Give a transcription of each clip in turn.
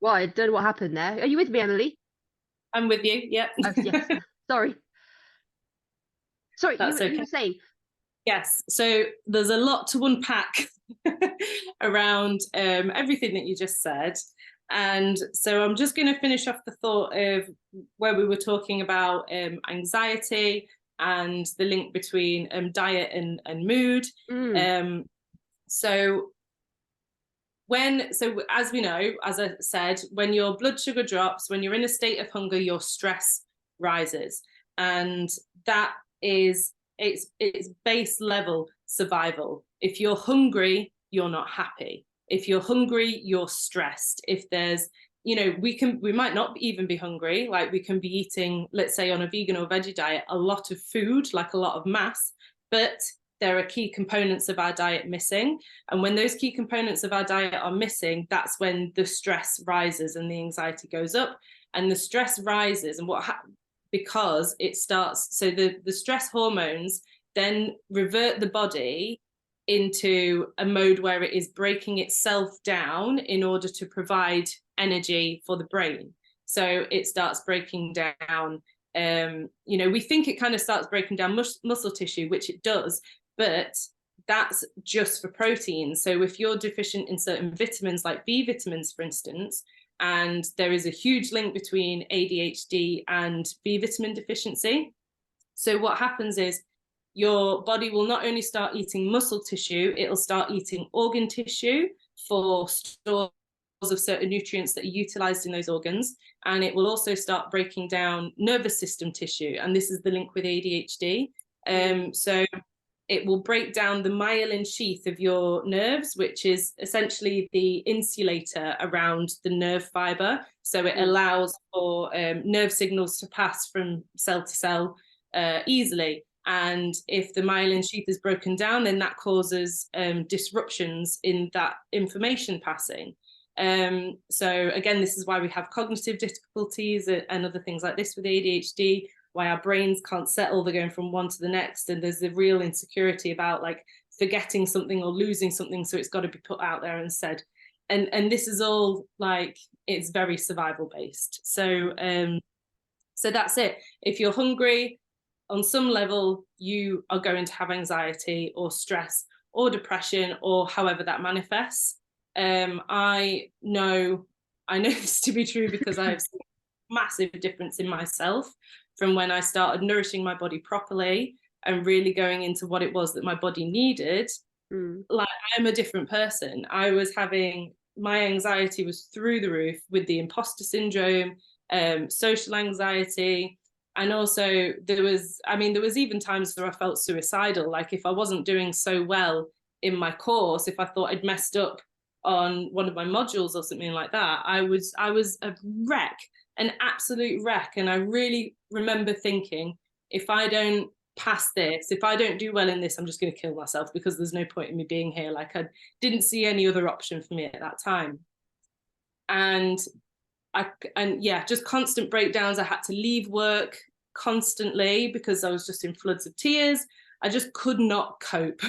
Well, I don't know what happened there. Are you with me, Emily? I'm with you. Yep. Oh, yes. Sorry. Sorry, That's you okay. were saying. Yes. So there's a lot to unpack around everything that you just said. And so I'm just going to finish off the thought of where we were talking about anxiety and the link between diet and mood. Mm, Um, so so as we know, as I said, when your blood sugar drops, when you're in a state of hunger, your stress rises, and that is it's base level survival. If you're hungry, you're not happy. If you're hungry, you're stressed. If there's, we might not even be hungry, like we can be eating, let's say on a vegan or veggie diet, a lot of food, like a lot of mass, but there are key components of our diet missing. And when those key components of our diet are missing, that's when the stress rises and the anxiety goes up. And the stress rises, and because it starts, so the stress hormones then revert the body into a mode where it is breaking itself down in order to provide energy for the brain. So it starts breaking down. We think it kind of starts breaking down muscle tissue, which it does, but that's just for protein. So if you're deficient in certain vitamins, like B vitamins, for instance, and there is a huge link between ADHD and B vitamin deficiency. So what happens is your body will not only start eating muscle tissue, it'll start eating organ tissue for stores of certain nutrients that are utilized in those organs. And it will also start breaking down nervous system tissue. And this is the link with ADHD. So it will break down the myelin sheath of your nerves, which is essentially the insulator around the nerve fiber. So it allows for nerve signals to pass from cell to cell easily. And if the myelin sheath is broken down, then that causes disruptions in that information passing. So again, this is why we have cognitive difficulties and other things like this with ADHD, why our brains can't settle, they're going from one to the next, and there's a real insecurity about like forgetting something or losing something, so it's got to be put out there and said. And this is all like, it's very survival based. So that's it. If you're hungry, on some level you are going to have anxiety or stress or depression or however that manifests. I know this to be true because I have seen a massive difference in myself from when I started nourishing my body properly and really going into what it was that my body needed. Like, I'm a different person. My anxiety was through the roof with the imposter syndrome, social anxiety. And also there was even times where I felt suicidal. Like if I wasn't doing so well in my course, if I thought I'd messed up on one of my modules or something like that, I was a wreck, an absolute wreck. And I really remember thinking, if I don't pass this, if I don't do well in this, I'm just going to kill myself because there's no point in me being here. Like I didn't see any other option for me at that time. And just constant breakdowns. I had to leave work constantly because I was just in floods of tears. I just could not cope.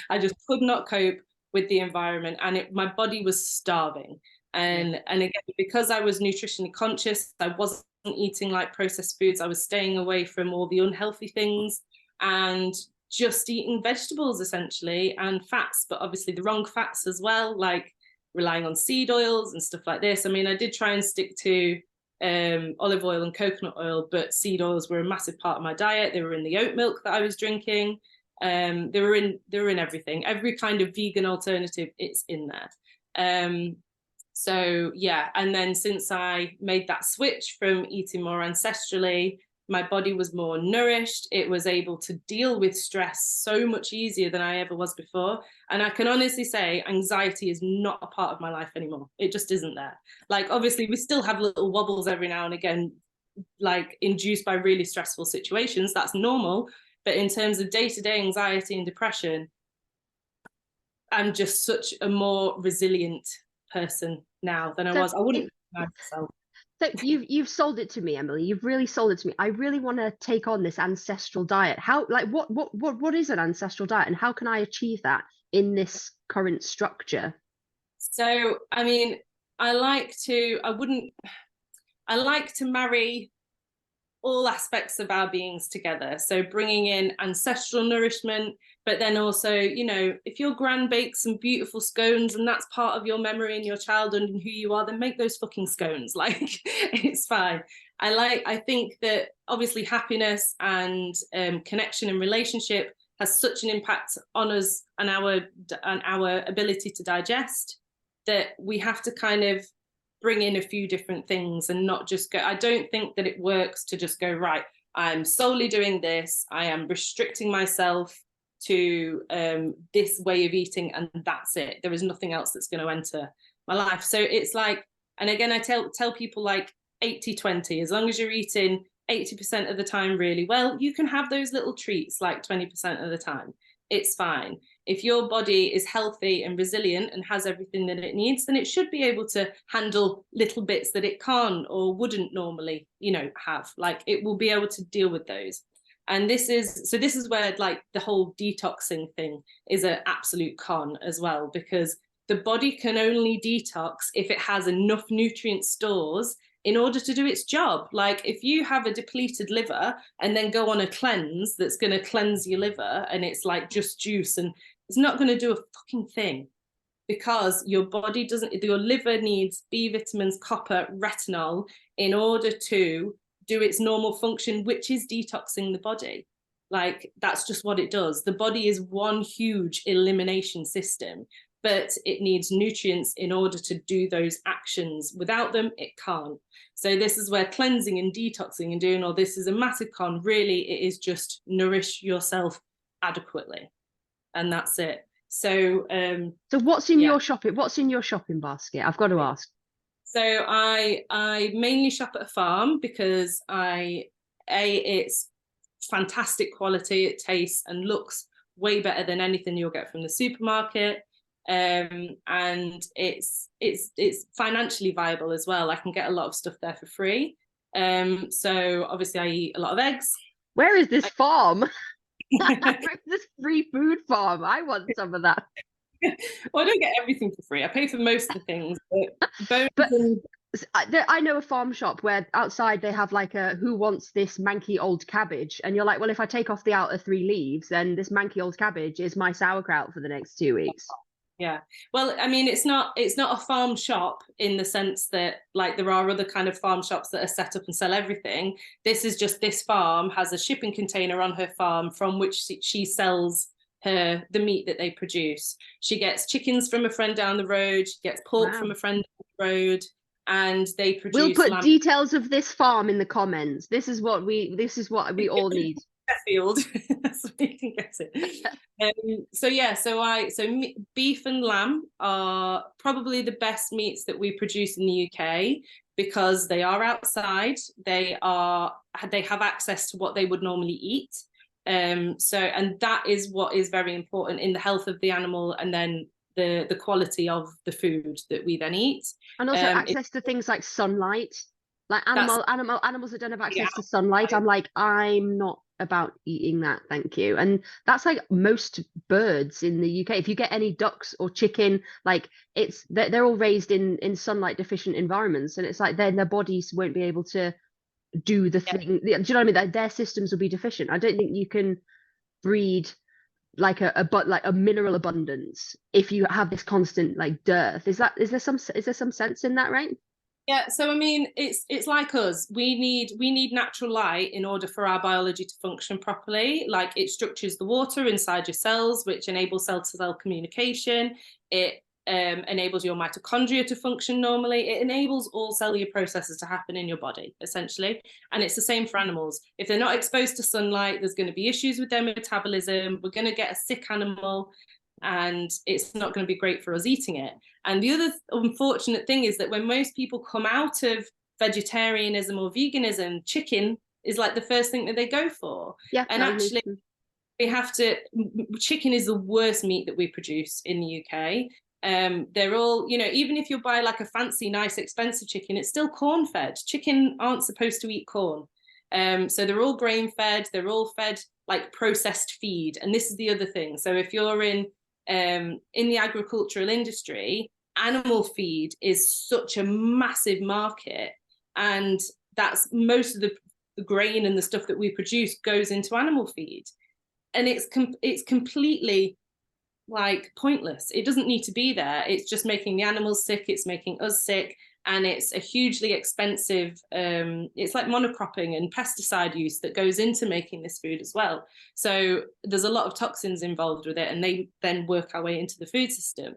I just could not cope with the environment, and my body was starving. And again, because I was nutritionally conscious, I wasn't eating like processed foods. I was staying away from all the unhealthy things and just eating vegetables essentially, and fats, but obviously the wrong fats as well, like relying on seed oils and stuff like this. I mean, I did try and stick to olive oil and coconut oil, but seed oils were a massive part of my diet. They were in the oat milk that I was drinking. They were in everything. Every kind of vegan alternative, it's in there. So yeah, and then since I made that switch from eating more ancestrally, my body was more nourished. It was able to deal with stress so much easier than I ever was before. And I can honestly say anxiety is not a part of my life anymore. It just isn't there. Like, obviously, we still have little wobbles every now and again, like induced by really stressful situations. That's normal. But in terms of day-to-day anxiety and depression, I'm just such a more resilient person now than I was. I wouldn't recognize myself. So you've sold it to me, Emily. You've really sold it to me. I really want to take on this ancestral diet. How, like, what is an ancestral diet, and how can I achieve that in this current structure? So, I mean, I like to marry all aspects of our beings together. So bringing in ancestral nourishment, but then also, you know, if your gran bakes some beautiful scones and that's part of your memory and your childhood and who you are, then make those fucking scones. Like, it's fine. I think that obviously happiness and connection and relationship has such an impact on us and our ability to digest, that we have to kind of bring in a few different things and not just go. I don't think that it works to just go, right, I'm solely doing this, I am restricting myself to this way of eating, and that's it. There is nothing else that's going to enter my life. So it's like, and again, I tell people like 80-20, as long as you're eating 80% of the time really well, you can have those little treats like 20% of the time. It's fine. If your body is healthy and resilient and has everything that it needs, then it should be able to handle little bits that it can't or wouldn't normally, you know, have. Like, it will be able to deal with those. And this is where like the whole detoxing thing is an absolute con as well, because the body can only detox if it has enough nutrient stores in order to do its job. Like, if you have a depleted liver and then go on a cleanse that's going to cleanse your liver and it's like just juice, and it's not going to do a fucking thing, because your body doesn't, your liver needs B vitamins, copper, retinol in order to do its normal function, which is detoxing the body. Like, that's just what it does. The body is one huge elimination system, but it needs nutrients in order to do those actions. Without them, it can't. So this is where cleansing and detoxing and doing all this is a massive con. Really, it is just nourish yourself adequately, and that's it. So so what's in your shopping? What's in your shopping basket? I've got to ask. So I mainly shop at a farm because it's fantastic quality. It tastes and looks way better than anything you'll get from the supermarket. And it's financially viable as well. I can get a lot of stuff there for free. So obviously I eat a lot of eggs. Where is this farm? This free food farm. I want some of that. Well, I don't get everything for free. I pay for most of the things, but I know a farm shop where outside they have like a "who wants this manky old cabbage," and you're like, well, if I take off the outer 3 leaves, then this manky old cabbage is my sauerkraut for the next 2 weeks. Yeah, well, I mean, it's not a farm shop in the sense that like there are other kind of farm shops that are set up and sell everything. This is just, this farm has a shipping container on her farm from which she sells the meat that they produce. She gets chickens from a friend down the road, she gets pork from a friend down the road, and they produce. We'll put details of this farm in the comments. This is what we all need. Sheffield. That's where you can get it. So beef and lamb are probably the best meats that we produce in the UK, because they are outside, they have access to what they would normally eat. And that is what is very important in the health of the animal, and then the quality of the food that we then eat. And also access to things like sunlight. Like animals that don't have access to sunlight, I'm like, I'm not about eating that, thank you. And that's like most birds in the UK. If you get any ducks or chicken, like they're all raised in sunlight deficient environments, and it's like then their bodies won't be able to do the thing. Do you know what I mean? Their systems will be deficient. I don't think you can breed like a mineral abundance if you have this constant like dearth. Is there some sense in that, right? Yeah, so I mean, it's like us. We need natural light in order for our biology to function properly. Like, it structures the water inside your cells, which enables cell-to-cell communication. It enables your mitochondria to function normally. It enables all cellular processes to happen in your body, essentially. And it's the same for animals. If they're not exposed to sunlight, there's going to be issues with their metabolism. We're going to get a sick animal, and it's not going to be great for us eating it. And the other unfortunate thing is that when most people come out of vegetarianism or veganism, chicken is like the first thing that they go for. Yeah, and actually chicken is the worst meat that we produce in the UK. They're all, you know, even if you buy like a fancy, nice, expensive chicken, it's still corn fed. Chicken aren't supposed to eat corn. So they're all grain fed, they're all fed like processed feed. And this is the other thing. So if you're in the agricultural industry, animal feed is such a massive market, and that's most of the grain and the stuff that we produce goes into animal feed, and it's completely like pointless. It doesn't need to be there. It's just making the animals sick, it's making us sick, and it's a hugely expensive it's like monocropping and pesticide use that goes into making this food as well. So there's a lot of toxins involved with it, and they then work our way into the food system.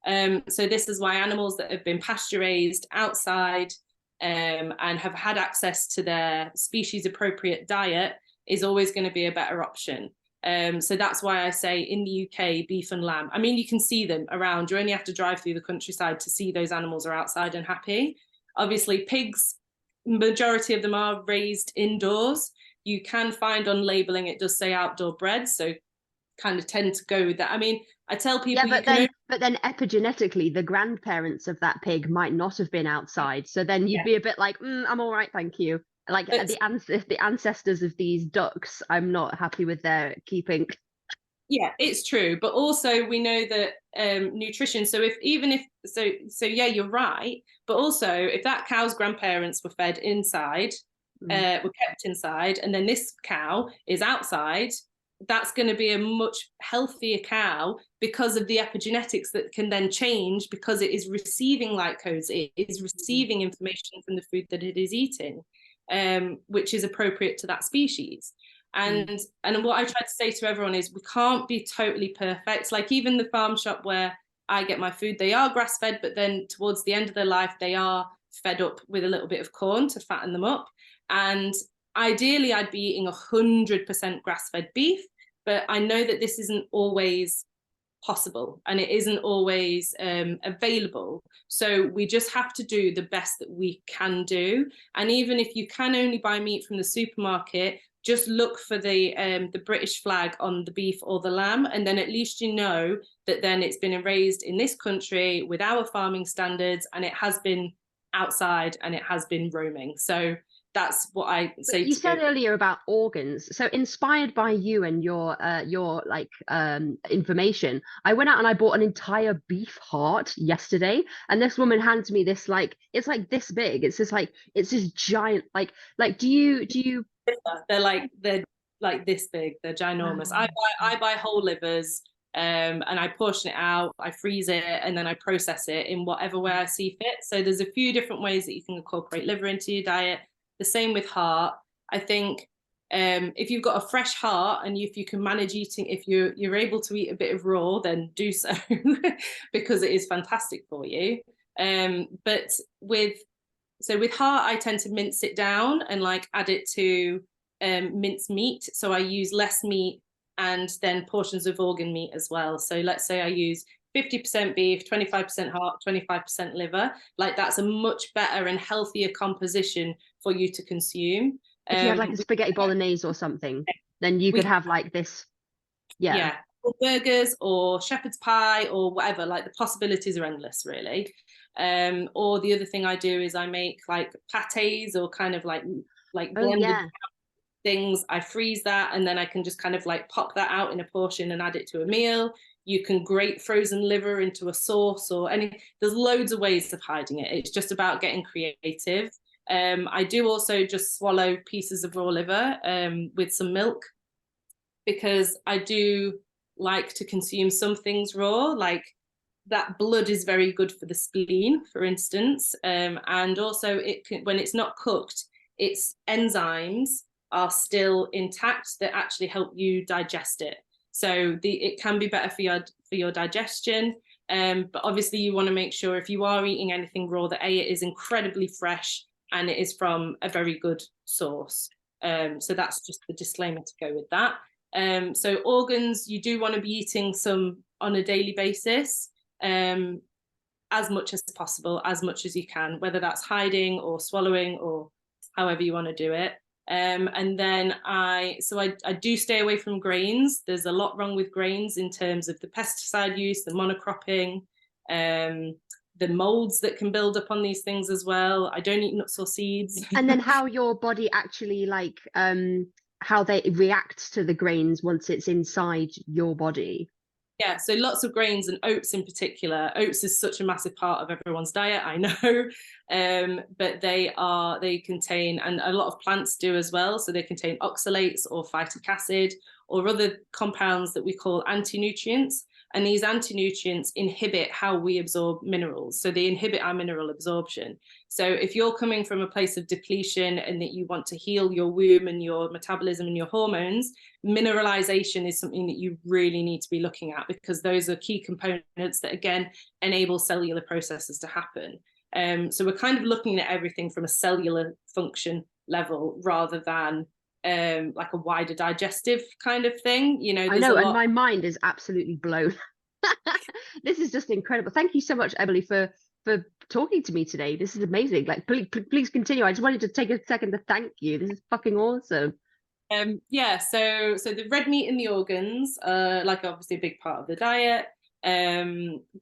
So this is why animals that have been pasture raised outside and have had access to their species appropriate diet is always going to be a better option. So that's why I say in the UK, beef and lamb, I mean, you can see them around. You only have to drive through the countryside to see those animals are outside and happy. Obviously, pigs, majority of them are raised indoors. You can find on labeling, it does say outdoor bred. So kind of tend to go with that. I mean, I tell people, yeah, but then epigenetically, the grandparents of that pig might not have been outside. So then you'd be a bit like, I'm all right, thank you. Like the ancestors of these ducks, I'm not happy with their keeping. Yeah, it's true, but also we know that nutrition. So yeah, you're right. But also, if that cow's grandparents were fed inside, were kept inside, and then this cow is outside, that's going to be a much healthier cow because of the epigenetics that can then change because it is receiving glycose, it is receiving information from the food that it is eating, which is appropriate to that species. And what I try to say to everyone is we can't be totally perfect. Like even the farm shop where I get my food, they are grass fed, but then towards the end of their life, they are fed up with a little bit of corn to fatten them up. And ideally, I'd be eating 100% grass-fed beef, but I know that this isn't always possible and it isn't always available. So we just have to do the best that we can do. And even if you can only buy meat from the supermarket, just look for the British flag on the beef or the lamb, and then at least you know that then it's been raised in this country with our farming standards, and it has been outside and it has been roaming. So that's what I say. You said earlier about organs. So inspired by you and your information, I went out and I bought an entire beef heart yesterday. And this woman hands me this, like, it's like this big. It's just like, it's this giant, like do you they're like this big, they're ginormous. I buy whole livers, and I portion it out, I freeze it, and then I process it in whatever way I see fit. So there's a few different ways that you can incorporate liver into your diet. The same with heart. I think if you've got a fresh heart and if you can manage eating, if you're able to eat a bit of raw, then do so because it is fantastic for you. But with heart, I tend to mince it down and like add it to minced meat. So I use less meat and then portions of organ meat as well. So let's say I use 50% beef, 25% heart, 25% liver. Like that's a much better and healthier composition for you to consume. If you had like a spaghetti bolognese or something, then you could have like this. Yeah. Or burgers or shepherd's pie or whatever. Like the possibilities are endless, really. Or the other thing I do is I make like pâtés or kind of like blended things. I freeze that and then I can just kind of like pop that out in a portion and add it to a meal. You can grate frozen liver into a sauce or there's loads of ways of hiding it. It's just about getting creative. I do also just swallow pieces of raw liver with some milk because I do like to consume some things raw, like that blood is very good for the spleen, for instance. And also when it's not cooked, its enzymes are still intact that actually help you digest it. So it can be better for your digestion. But obviously you want to make sure if you are eating anything raw that it is incredibly fresh and it is from a very good source. So that's just the disclaimer to go with that. So organs, you do want to be eating some on a daily basis, as much as possible, as much as you can, whether that's hiding or swallowing or however you want to do it. And then I do stay away from grains. There's a lot wrong with grains in terms of the pesticide use, the monocropping, the molds that can build up on these things as well. I don't eat nuts or seeds. And then how your body actually how they react to the grains once it's inside your body. Yeah, so lots of grains and oats in particular. Oats is such a massive part of everyone's diet, I know. But they contain, and a lot of plants do as well, so they contain oxalates or phytic acid or other compounds that we call anti-nutrients. And these anti-nutrients inhibit how we absorb minerals. So they inhibit our mineral absorption. So if you're coming from a place of depletion and that you want to heal your womb and your metabolism and your hormones, mineralization is something that you really need to be looking at, because those are key components that, again, enable cellular processes to happen. So we're kind of looking at everything from a cellular function level rather than like a wider digestive kind of thing. You know, I know, and my mind is absolutely blown. This is just incredible. Thank you so much, Emily, for talking to me today. This is amazing. Like, please continue. I just wanted to take a second to thank you. This is fucking awesome. Yeah, so the red meat in the organs, like obviously a big part of the diet.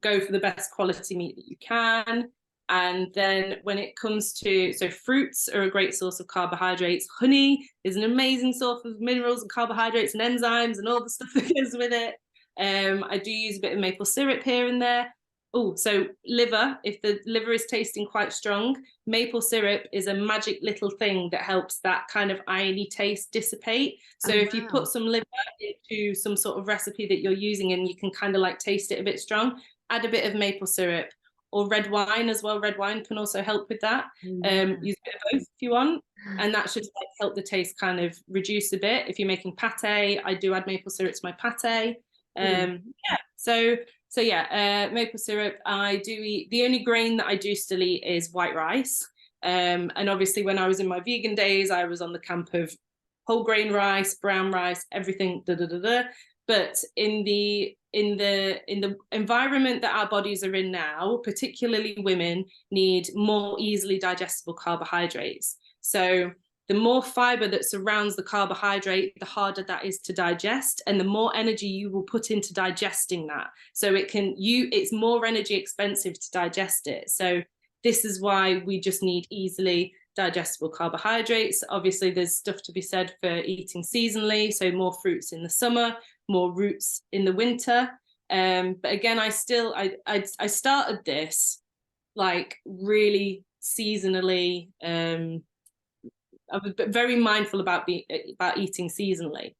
Go for the best quality meat that you can. And then when it comes to, so fruits are a great source of carbohydrates. Honey is an amazing source of minerals and carbohydrates and enzymes and all the stuff that goes with it. I do use a bit of maple syrup here and there. Oh, so liver, if the liver is tasting quite strong, maple syrup is a magic little thing that helps that kind of irony taste dissipate. So if you put some liver into some sort of recipe that you're using and you can kind of like taste it a bit strong, add a bit of maple syrup. Or red wine as well. Red wine can also help with that. Use a bit of both if you want. And that should like help the taste kind of reduce a bit. If you're making pate, I do add maple syrup to my pate. Yeah, so yeah, maple syrup. I do eat, the only grain that I do still eat is white rice. And obviously when I was in my vegan days, I was on the camp of whole grain rice, brown rice, everything, But in the environment that our bodies are in now, particularly women, need more easily digestible carbohydrates. So the more fiber that surrounds the carbohydrate, the harder that is to digest, and the more energy you will put into digesting that. So it's more energy expensive to digest it. So this is why we just need easily digestible carbohydrates. Obviously, there's stuff to be said for eating seasonally, so more fruits in the summer, more roots in the winter. But again, I started this like really seasonally. I was very mindful about eating seasonally.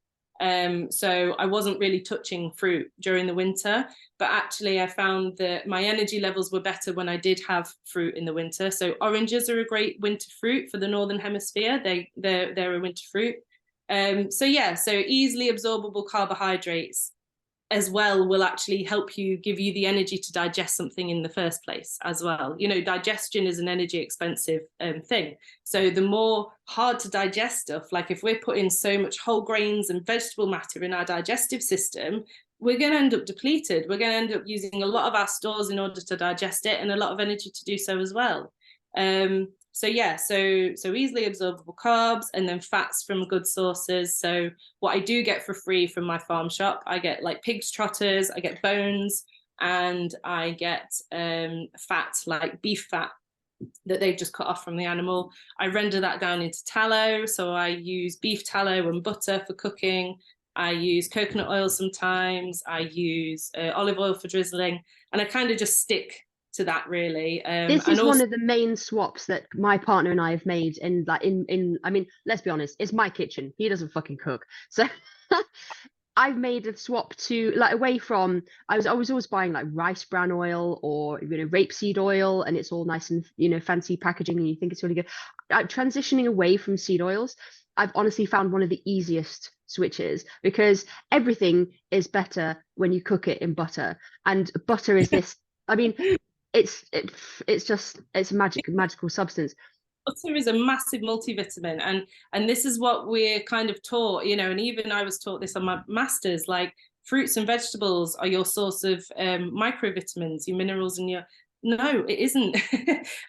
So I wasn't really touching fruit during the winter, but actually I found that my energy levels were better when I did have fruit in the winter. So oranges are a great winter fruit for the Northern Hemisphere. They're a winter fruit. So yeah, so easily absorbable carbohydrates as well will actually help you, give you the energy to digest something in the first place as well. You know, digestion is an energy expensive thing. So the more hard to digest stuff, like if we're putting so much whole grains and vegetable matter in our digestive system, we're going to end up depleted. We're going to end up using a lot of our stores in order to digest it and a lot of energy to do so as well. So yeah, so easily absorbable carbs, and then fats from good sources. So what I do get for free from my farm shop, I get like pig's trotters, I get bones, and I get fat, like beef fat that they've just cut off from the animal. I render that down into tallow. So I use beef tallow and butter for cooking. I use coconut oil sometimes. I use olive oil for drizzling, and I kind of just stick to that really. This is one of the main swaps that my partner and I have made in like I mean, let's be honest, it's my kitchen. He doesn't fucking cook. So I've made a swap to like away from I was always buying like rice bran oil or rapeseed oil, and it's all nice and fancy packaging and you think it's really good. Transitioning away from seed oils, I've honestly found one of the easiest switches, because everything is better when you cook it in butter, and butter is this I mean it's a magical substance. Butter is a massive multivitamin, and this is what we're kind of taught, and even I was taught this on my master's, like fruits and vegetables are your source of microvitamins, your minerals, and no, it isn't.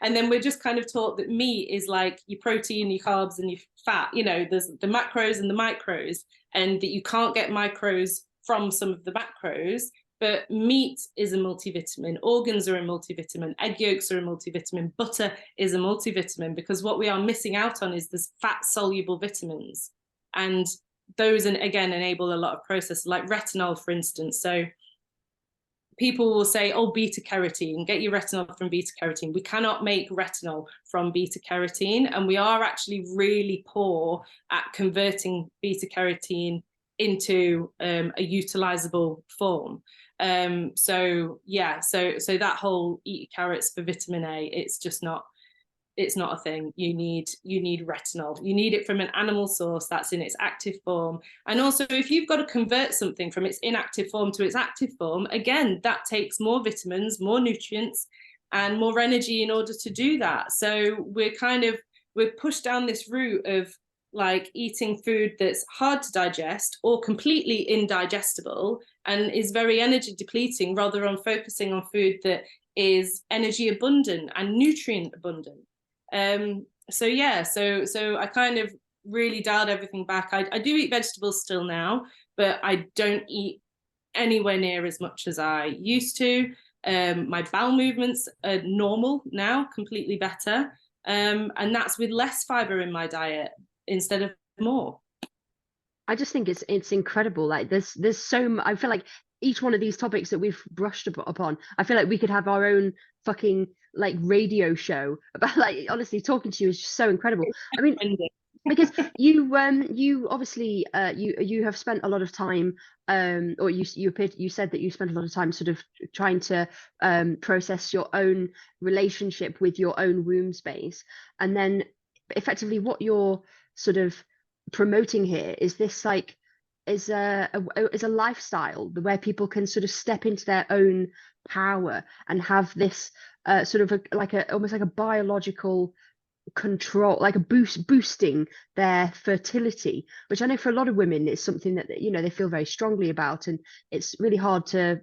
And then we're just kind of taught that meat is like your protein, your carbs, and your fat. There's the macros and the micros, and that you can't get micros from some of the macros. But meat is a multivitamin, organs are a multivitamin, egg yolks are a multivitamin, butter is a multivitamin, because what we are missing out on is this fat-soluble vitamins. And those, again, enable a lot of processes, like retinol, for instance. So people will say, oh, beta carotene, get your retinol from beta carotene. We cannot make retinol from beta carotene, and we are actually really poor at converting beta carotene into a utilizable form. So that whole eat carrots for vitamin A, it's not a thing. You need retinol. You need it from an animal source that's in its active form. And also, if you've got to convert something from its inactive form to its active form, again, that takes more vitamins, more nutrients, and more energy in order to do that. So we're pushed down this route of like eating food that's hard to digest or completely indigestible and is very energy depleting, rather than focusing on food that is energy abundant and nutrient abundant. So I kind of really dialed everything back. I do eat vegetables still now, but I don't eat anywhere near as much as I used to. My bowel movements are normal now, completely better. And that's with less fiber in my diet instead of more. I just think it's incredible. Like there's so I feel like each one of these topics that we've brushed upon, I feel like we could have our own fucking like radio show about, like, honestly, talking to you is just so incredible. I mean, because you obviously you have spent a lot of time or you said that you spent a lot of time sort of trying to process your own relationship with your own womb space, and then effectively what you're sort of promoting here is this like is a lifestyle where people can sort of step into their own power and have this sort of almost like a biological control, like a boosting their fertility, which I know for a lot of women is something that, you know, they feel very strongly about, and it's really hard to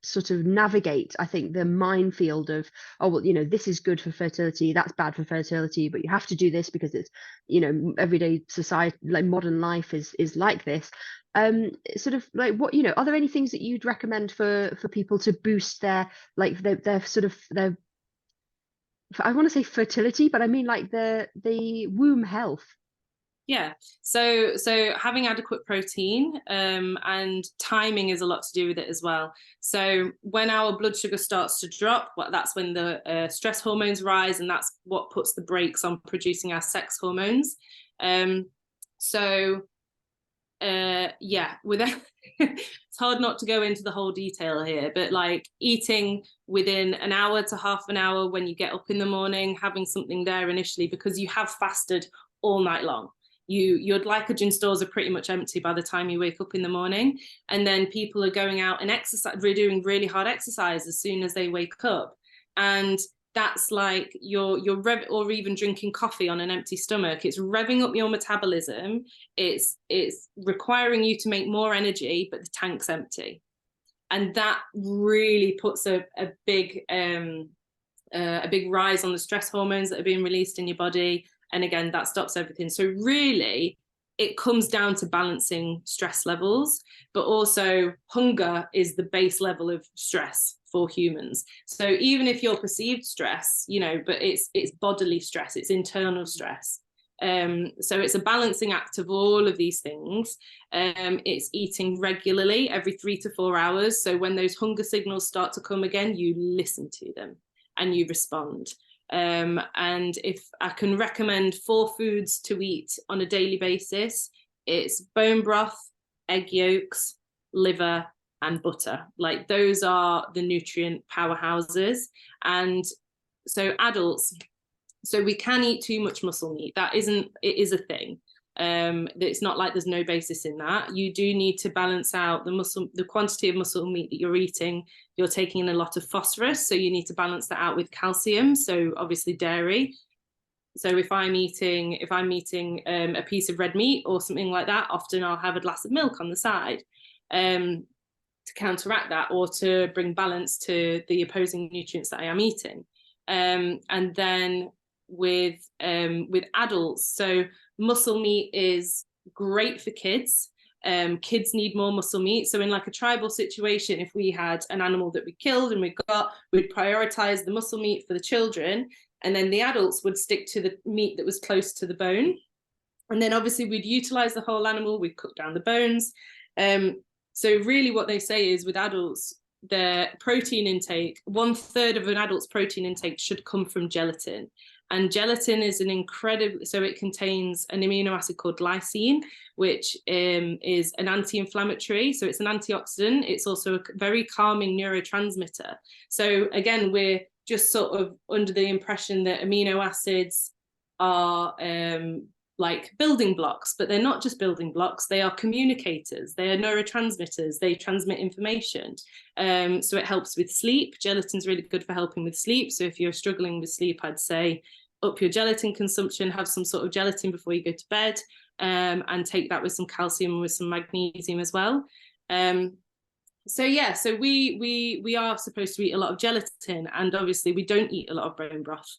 sort of navigate, I think, the minefield of, oh well, you know, this is good for fertility, that's bad for fertility, but you have to do this because it's, you know, everyday society, like modern life is like this. Sort of like, what, you know, are there any things that you'd recommend for people to boost their like their sort of their, I want to say fertility, but I mean like the womb health? Yeah, so having adequate protein and timing is a lot to do with it as well. So when our blood sugar starts to drop, that's when the stress hormones rise, and that's what puts the brakes on producing our sex hormones. Without it's hard not to go into the whole detail here, but like eating within an hour to half an hour when you get up in the morning, having something there initially, because you have fasted all night long. Your glycogen stores are pretty much empty by the time you wake up in the morning, and then people are going out and doing really hard exercise as soon as they wake up, and that's like your or even drinking coffee on an empty stomach. It's revving up your metabolism. It's requiring you to make more energy, but the tank's empty, and that really puts a big rise on the stress hormones that are being released in your body. And again, that stops everything. So really, it comes down to balancing stress levels, but also hunger is the base level of stress for humans. So even if you're perceived stress, you know, but it's bodily stress, it's internal stress. So it's a balancing act of all of these things. It's eating regularly every 3 to 4 hours. So when those hunger signals start to come again, you listen to them and you respond. And if I can recommend 4 foods to eat on a daily basis, it's bone broth, egg yolks, liver, and butter. Like, those are the nutrient powerhouses. And so adults, so we can eat too much muscle meat. It is a thing. It's not like there's no basis in that. You do need to balance out the quantity of muscle meat that you're eating. You're taking in a lot of phosphorus, so you need to balance that out with calcium. So obviously dairy. So if I'm eating a piece of red meat or something like that, often I'll have a glass of milk on the side to counteract that, or to bring balance to the opposing nutrients that I am eating. And then with adults, so muscle meat is great for kids. Kids need more muscle meat. So in like a tribal situation, if we had an animal that we killed and we'd prioritize the muscle meat for the children, and then the adults would stick to the meat that was close to the bone. And then obviously we'd utilize the whole animal, we'd cook down the bones. So really what they say is with adults, their protein intake, 1/3 of an adult's protein intake should come from gelatin. And gelatin is an incredible, so it contains an amino acid called lysine, which is an anti-inflammatory. So it's an antioxidant. It's also a very calming neurotransmitter. So again, we're just sort of under the impression that amino acids are like building blocks, but they're not just building blocks. They are communicators. They are neurotransmitters. They transmit information. So it helps with sleep. Gelatin's really good for helping with sleep. So if you're struggling with sleep, I'd say up your gelatin consumption, have some sort of gelatin before you go to bed, and take that with some calcium and with some magnesium as well. So yeah, so we are supposed to eat a lot of gelatin, and obviously we don't eat a lot of bone broth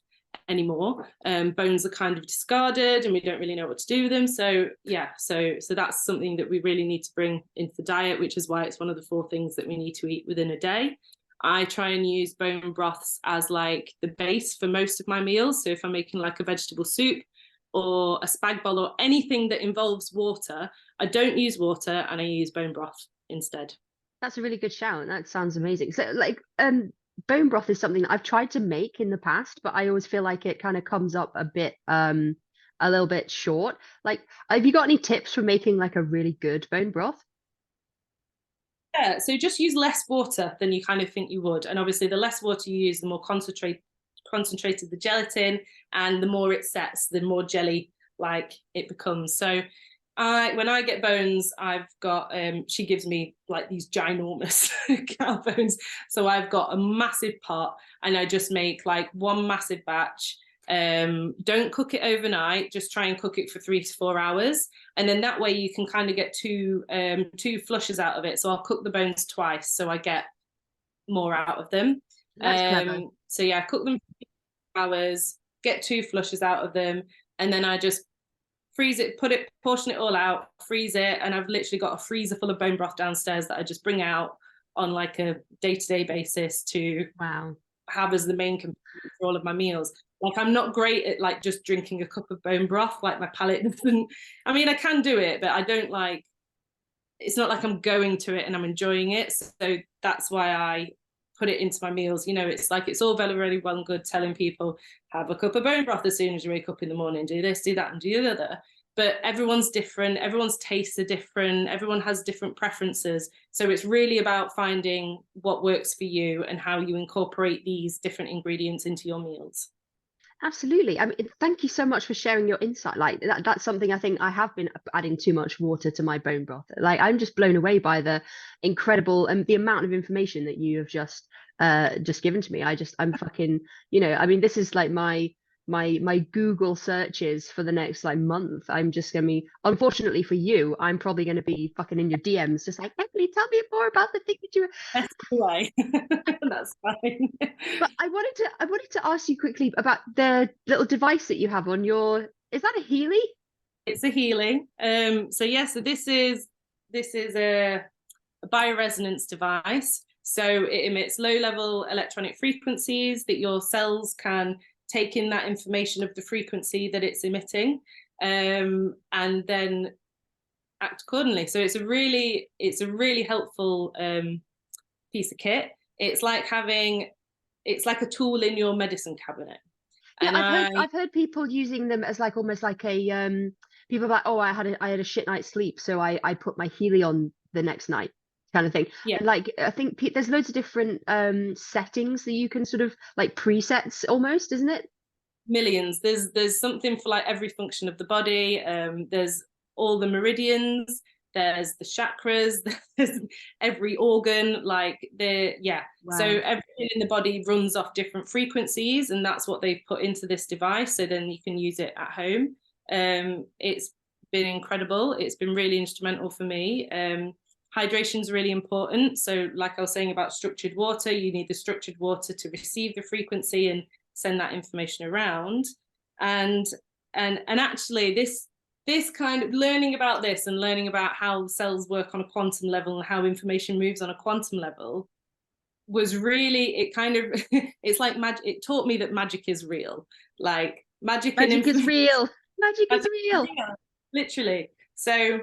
anymore. Bones are kind of discarded and we don't really know what to do with them. So yeah, so that's something that we really need to bring into the diet, which is why it's one of the 4 things that we need to eat within a day. I try and use bone broths as like the base for most of my meals. So if I'm making like a vegetable soup or a spag bol or anything that involves water, I don't use water and I use bone broth instead. That's a really good shout. That sounds amazing. So like bone broth is something that I've tried to make in the past, but I always feel like it kind of comes up a bit a little bit short. Like, have you got any tips for making like a really good bone broth? Yeah, so just use less water than you kind of think you would. And obviously the less water you use, the more concentrated the gelatin, and the more it sets, the more jelly like it becomes. So when I get bones, I've got she gives me like these ginormous cow bones. So I've got a massive pot and I just make like one massive batch. Don't cook it overnight, just try and cook it for 3 to 4 hours, and then that way you can kind of get two flushes out of it. So I'll cook the bones twice so I get more out of them. That's clever. So yeah, cook them for 4 hours, get 2 flushes out of them, and then I just freeze it, portion it all out, freeze it, and I've literally got a freezer full of bone broth downstairs that I just bring out on like a day-to-day basis to have as the main component for all of my meals. Like, I'm not great at like just drinking a cup of bone broth. Like, my palate doesn't, I mean, I can do it, but I don't like, it's not like I'm going to it and I'm enjoying it. So that's why I put it into my meals. You know, it's like, it's all very well and good telling people, have a cup of bone broth as soon as you wake up in the morning, do this, do that, and do the other. But everyone's different, everyone's tastes are different, everyone has different preferences. So it's really about finding what works for you and how you incorporate these different ingredients into your meals. Absolutely. I mean, thank you so much for sharing your insight. Like that's something I think I have been adding too much water to my bone broth. Like, I'm just blown away by the incredible and the amount of information that you have just given to me. I'm fucking, I mean, this is like my Google searches for the next like month. I'm just gonna be, unfortunately for you, I'm probably gonna be fucking in your DMs just like, Emily, tell me more about the thing that you That's why. That's fine. But I wanted to ask you quickly about the little device that you have on your, is that a Healy? It's a Healy. So yeah, so this is a bioresonance device. So it emits low-level electronic frequencies that your cells can take in that information of the frequency that it's emitting, and then act accordingly. So it's a really helpful piece of kit. It's like a tool in your medicine cabinet. Yeah, and I've heard people using them as like almost like a people are like, oh, I had a shit night's sleep, so I put my Healy on the next night, kind of thing. Yeah. And like, I think there's loads of different settings that you can sort of like presets almost, isn't it? Millions. There's something for like every function of the body. There's all the meridians, there's the chakras, there's every organ, like wow. So everything in the body runs off different frequencies, and that's what they've put into this device, so then you can use it at home. It's been incredible. It's been really instrumental for me. Hydration is really important. So like I was saying about structured water, you need the structured water to receive the frequency and send that information around. And actually this kind of learning about this and learning about how cells work on a quantum level and how information moves on a quantum level was really, it kind of it's like magic. It taught me that magic is real. Like magic is real. Magic is real. Literally. So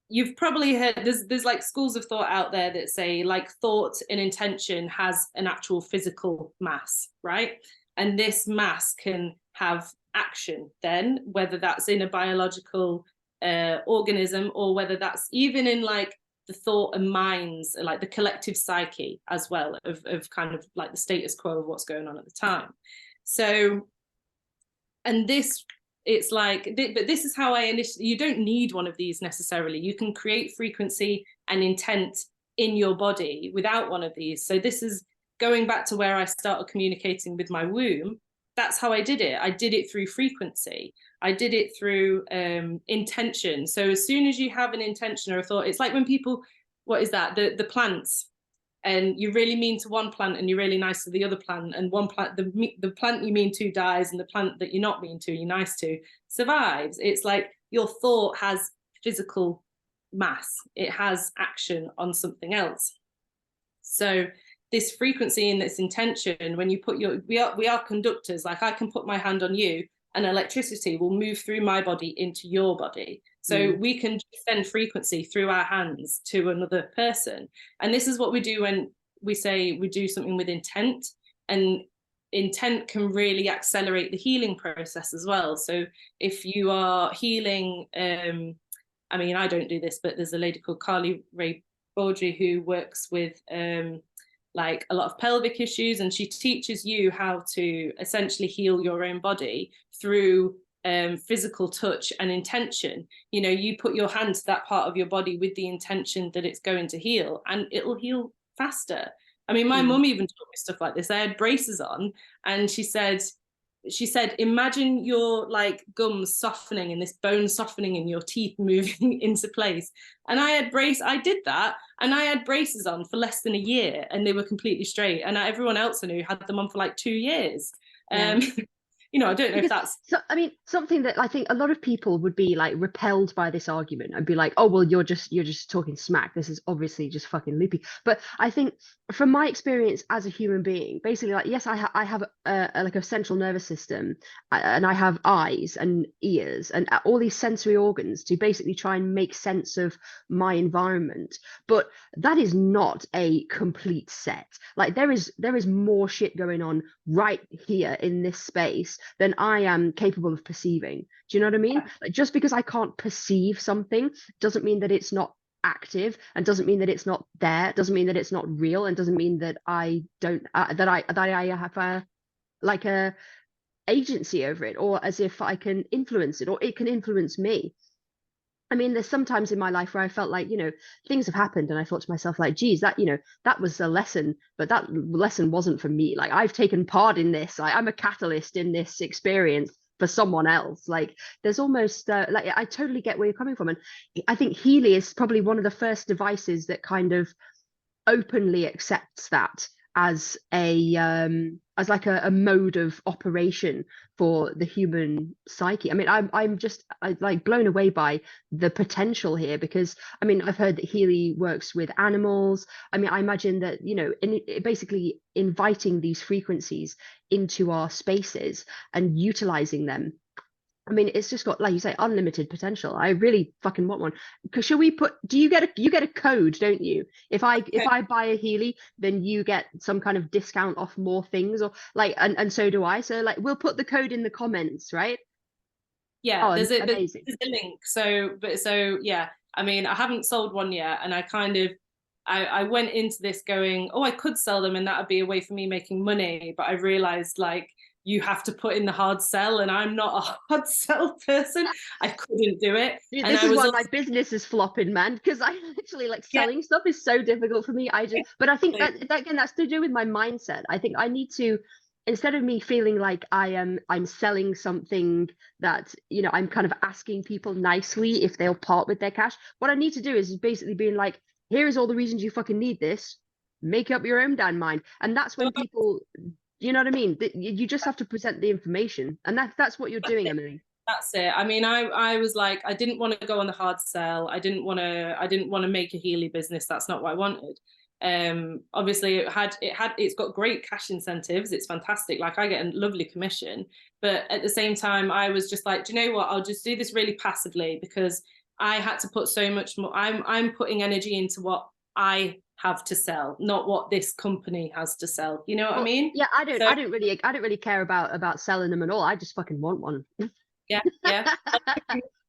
you've probably heard there's like schools of thought out there that say like thought and intention has an actual physical mass, right? And this mass can have action then, whether that's in a biological organism, or whether that's even in like the thought and minds, like the collective psyche as well, of kind of like the status quo of what's going on at the time. So, and this, it's like, but this is how I initially, you don't need one of these necessarily. You can create frequency and intent in your body without one of these. So this is going back to where I started communicating with my womb. That's how I did it. I did it through frequency. I did it through intention. So as soon as you have an intention or a thought, it's like when people, what is that? The plants, and you're really mean to one plant and you're really nice to the other plant, and one plant, the plant you mean to dies, and the plant that you're not mean to, you're nice to, survives. It's like your thought has physical mass. It has action on something else. So this frequency and this intention, when you put your, we are conductors. Like I can put my hand on you and electricity will move through my body into your body. So we can send frequency through our hands to another person. And this is what we do when we say we do something with intent, and intent can really accelerate the healing process as well. So if you are healing, I mean, I don't do this, but there's a lady called Carly Ray Baudry who works with like a lot of pelvic issues, and she teaches you how to essentially heal your own body through physical touch and intention. You know, you put your hand to that part of your body with the intention that it's going to heal, and it'll heal faster. I mean, my mum even taught me stuff like this. I had braces on, and she said, imagine your like gums softening and this bone softening and your teeth moving into place. And I did that, and I had braces on for less than a year, and they were completely straight. And everyone else I knew had them on for like 2 years. Yeah. You know, I don't know if that's... So, I mean, something that I think a lot of people would be like repelled by this argument and be like, oh, well, you're just talking smack. This is obviously just fucking loopy. But I think from my experience as a human being, basically, like, yes, I have like a central nervous system, and I have eyes and ears and all these sensory organs to basically try and make sense of my environment. But that is not a complete set. Like there is more shit going on right here in this space than I am capable of perceiving. Do you know what I mean? Like, just because I can't perceive something doesn't mean that it's not active, and doesn't mean that it's not there, doesn't mean that it's not real, and doesn't mean that I don't that I have like a agency over it, or as if I can influence it, or it can influence me. I mean, there's sometimes in my life where I felt like, you know, things have happened and I thought to myself, like, geez, that, you know, that was a lesson, but that lesson wasn't for me. Like, I've taken part in this. I'm a catalyst in this experience for someone else. Like, there's almost like, I totally get where you're coming from. And I think Healy is probably one of the first devices that kind of openly accepts that as as like a mode of operation for the human psyche. I mean, I'm just like blown away by the potential here, because I mean, I've heard that Healy works with animals. I mean, I imagine that, you know, basically inviting these frequencies into our spaces and utilizing them. I mean, it's just got, like you say, unlimited potential. I really fucking want one. Because should we put? Do you get a code, don't you? If I buy a Healy, then you get some kind of discount off more things, or like, and so do I. So like, we'll put the code in the comments, right? Yeah, Oh, there's a link. So yeah. I mean, I haven't sold one yet, and I kind of I went into this going, oh, I could sell them, and that would be a way for me making money. But I realized, like, you have to put in the hard sell, and I'm not a hard sell person. I couldn't do it. Dude, and this is why my business is flopping, man, because I literally, like, selling stuff is so difficult for me. But I think that again, that's to do with my mindset. I think I need to, instead of me feeling like I'm selling something that, you know, I'm kind of asking people nicely if they'll part with their cash, what I need to do is basically being like, here's all the reasons you fucking need this, make up your own damn mind. And that's when people, you know what I mean? You just have to present the information, and that's what you're doing, Emily. That's it. I mean, I was like, I didn't want to go on the hard sell. I didn't want to make a Healy business. That's not what I wanted. Obviously it's got great cash incentives. It's fantastic. Like, I get a lovely commission, but at the same time, I was just like, do you know what? I'll just do this really passively, because I had to put so much more. I'm putting energy into what I have to sell, not what this company has to sell. You know what I mean? Yeah, I So, don't really care about selling them at all. I just fucking want one. yeah, yeah.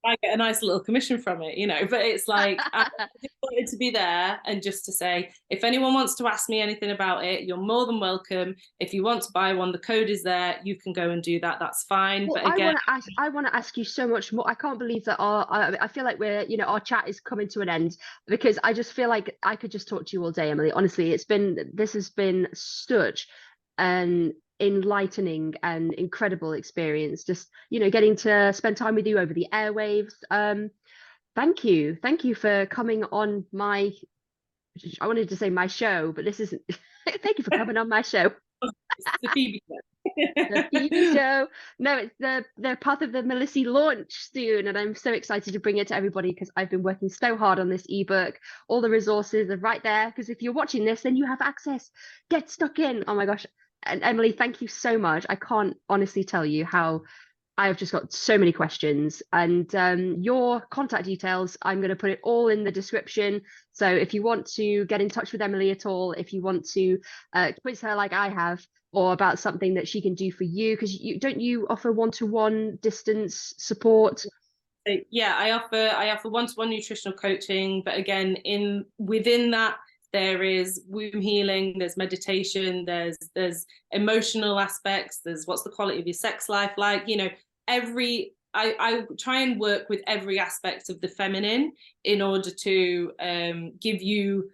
I get a nice little commission from it, you know, but it's like, I just wanted to be there and just to say, if anyone wants to ask me anything about it, you're more than welcome. If you want to buy one, the code is there. You can go and do that. That's fine. Well, But again, I want to ask you so much more. I can't believe that I feel like we're, our chat is coming to an end, because I just feel like I could just talk to you all day, Emily. Honestly, this has been such an enlightening and incredible experience. Just, getting to spend time with you over the airwaves. Thank you for coming on my, I wanted to say my show, but this isn't. Thank you for coming on my show. it's the Phoebe show. The Phoebe show. No, it's the Path of the Melissy launch soon, and I'm so excited to bring it to everybody, because I've been working so hard on this ebook. All the resources are right there, because if you're watching this, then you have access. Get stuck in. Oh my gosh. And Emily, thank you so much. I can't honestly tell you how I have just got so many questions, and your contact details, I'm going to put it all in the description. So if you want to get in touch with Emily at all, if you want to quiz her like I have, or about something that she can do for you, because you offer one-to-one distance support? Yeah, I offer one-to-one nutritional coaching, but again, within that, there is womb healing, there's meditation, there's emotional aspects, there's what's the quality of your sex life like, I try and work with every aspect of the feminine in order to give you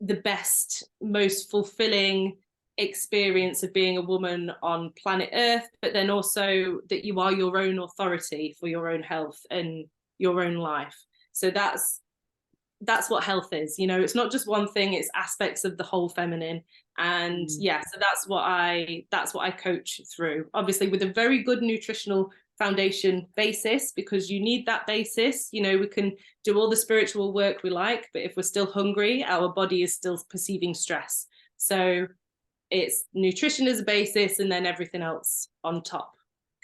the best, most fulfilling experience of being a woman on planet Earth, but then also that you are your own authority for your own health and your own life. So that's what health is. It's not just one thing, it's aspects of the whole feminine. And yeah, so that's what I coach through, obviously with a very good nutritional foundation basis, because you need that basis. We can do all the spiritual work we like, but if we're still hungry, our body is still perceiving stress. So it's nutrition as a basis, and then everything else on top.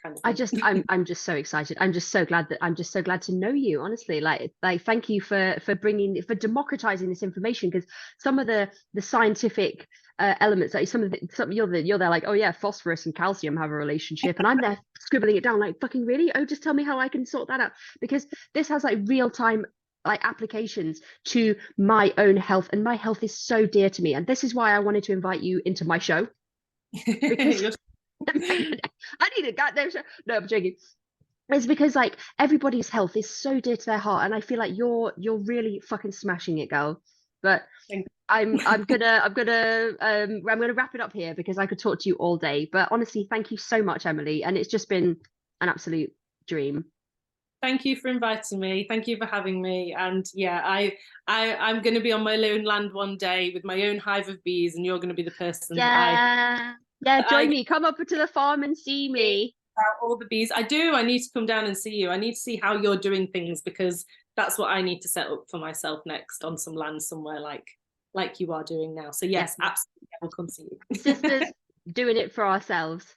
Kind of I'm just so excited. I'm just so glad to know you, honestly. Like thank you for democratizing this information, because some of the scientific elements, like you're there like, oh yeah, phosphorus and calcium have a relationship, and I'm there scribbling it down like, fucking really? Oh, just tell me how I can sort that out, because this has like real-time like applications to my own health, and my health is so dear to me, and this is why I wanted to invite you into my show, because I need a goddamn show. No, I'm joking. It's because like everybody's health is so dear to their heart, and I feel like you're really fucking smashing it, girl. But I'm gonna wrap it up here, because I could talk to you all day. But honestly, thank you so much, Emily, and it's just been an absolute dream. Thank you for inviting me. Thank you for having me. And yeah, I'm going to be on my own land one day with my own hive of bees, and you're going to be the person join me. Come up to the farm and see me. All the bees. I need to come down and see you. I need to see how you're doing things, because that's what I need to set up for myself next, on some land somewhere like you are doing now. So yes, absolutely, I will come see you. Sisters doing it for ourselves.